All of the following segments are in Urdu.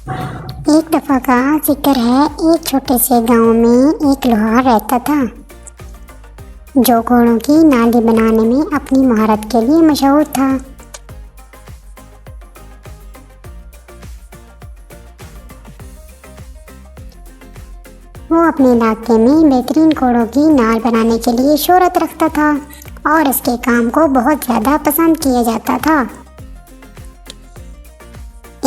ایک دفعہ کا ذکر ہے، ایک چھوٹے سے گاؤں میں ایک لوہار رہتا تھا جو گھوڑوں کی نالی بنانے میں اپنی مہارت کے لیے مشہور تھا۔ وہ اپنے علاقے میں بہترین گھوڑوں کی نال بنانے کے لیے شہرت رکھتا تھا اور اس کے کام کو بہت زیادہ پسند کیا جاتا تھا۔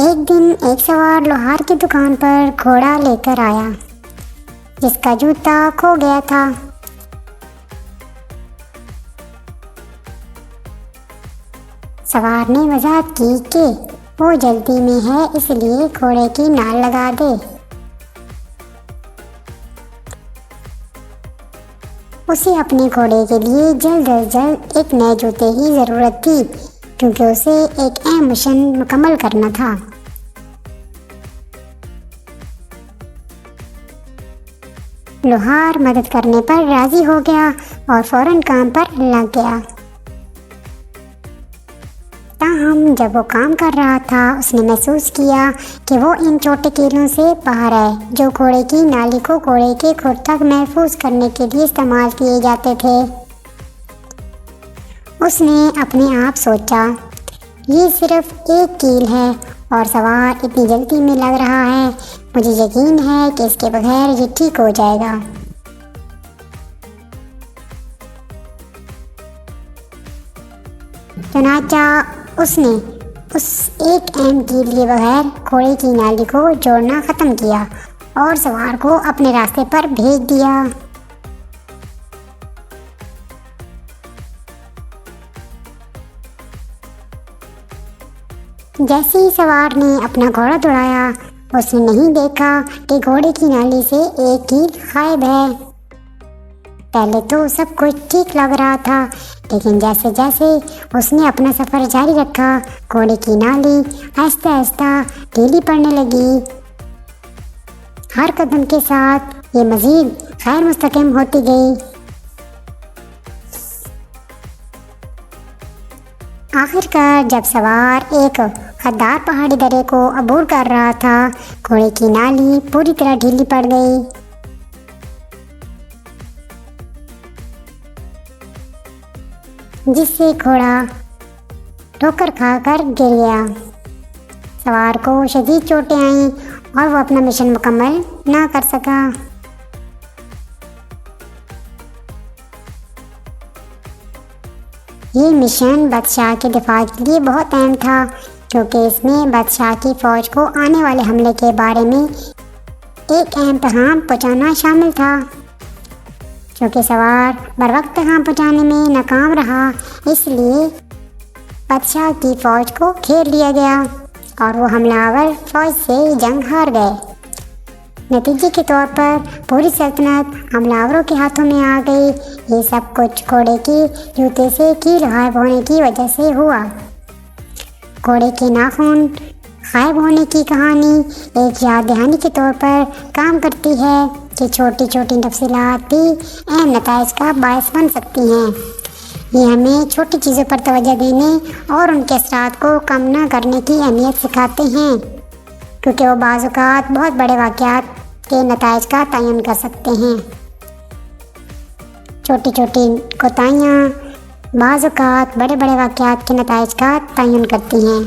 ایک دن ایک سوار لوہار کی دکان پر گھوڑا لے کر آیا جس کا جوتا کھو گیا تھا۔ سوار نے وضاحت کی کہ وہ جلدی میں ہے، اس لیے گھوڑے کی نال لگا دے۔ اسے اپنے گھوڑے کے لیے جلد از جلد ایک نئے جوتے کی ضرورت تھی کیونکہ اسے ایک اہم مشن مکمل کرنا تھا۔ لوہار مدد کرنے پر راضی ہو گیا اور فوراً کام پر لگ گیا۔ تاہم جب وہ کام کر رہا تھا اس نے محسوس کیا کہ وہ ان چھوٹے کیلوں سے باہر ہے جو گھوڑے کی نالی کو گھوڑے کے کھر تک محفوظ کرنے کے لیے استعمال کیے جاتے تھے۔ اس نے اپنے آپ سوچا، یہ صرف ایک کیل ہے اور سوار اتنی جلدی میں لگ رہا ہے، مجھے یقین ہے کہ اس کے بغیر یہ ٹھیک ہو جائے گا۔ چنانچہ اس نے اس ایک اہم کیل کے بغیر گھوڑے کی نالی کو جوڑنا ختم کیا اور سوار کو اپنے راستے پر بھیج دیا۔ جیسے ہی سوار نے اپنا گھوڑا دوڑایا، اس نے نہیں دیکھا کہ گھوڑے کی نالی سے ایک کیل غائب ہے۔ پہلے تو سب کچھ ٹھیک لگ رہا تھا، لیکن جیسے جیسے اس نے اپنا سفر جاری رکھا، گھوڑے کی نالی آہستہ آہستہ ڈھیلی پڑنے لگی۔ ہر قدم کے ساتھ یہ مزید غیر مستحکم ہوتی گئی۔ آخرکار جب سوار ایک خطرناک پہاڑی درے کو عبور کر رہا تھا، گھوڑے کی نالی پوری طرح ڈھیلی پڑ گئی۔ جس سے گھوڑا ٹھوکر کھا کر گر گیا۔ سوار کو شدید چوٹیں آئیں اور وہ اپنا مشن مکمل نہ کر سکا۔ یہ مشن بادشاہ کے دفاع کے لیے بہت اہم تھا کیونکہ اس میں بادشاہ کی فوج کو آنے والے حملے کے بارے میں ایک اہم پیغام پہنچانا شامل تھا۔ کیونکہ سوار بر وقت پیغام پہنچانے میں ناکام رہا، اس لیے بادشاہ کی فوج کو گھیر لیا گیا اور وہ حملہ آور فوج سے جنگ ہار گئے۔ نتیجے کے طور پر پوری سلطنت حملہ آوروں کے ہاتھوں میں آ گئی۔ یہ سب کچھ گھوڑے کے جوتے سے کیل غائب ہونے کی وجہ سے ہوا۔ گھوڑے کے ناخن غائب ہونے کی کہانی ایک یاد دہانی کے طور پر کام کرتی ہے کہ چھوٹی چھوٹی تفصیلات بھی اہم نتائج کا باعث بن سکتی ہیں۔ یہ ہمیں چھوٹی چیزوں پر توجہ دینے اور ان کے اثرات کو کم نہ کرنے کی اہمیت سکھاتے ہیں، کیونکہ وہ بعض اوقات بہت بڑے واقعات کے نتائج کا تعین کر سکتے ہیں۔ چھوٹی چھوٹی کوتاہیاں بعض اوقات بڑے بڑے واقعات کے نتائج کا تعین کرتی ہیں۔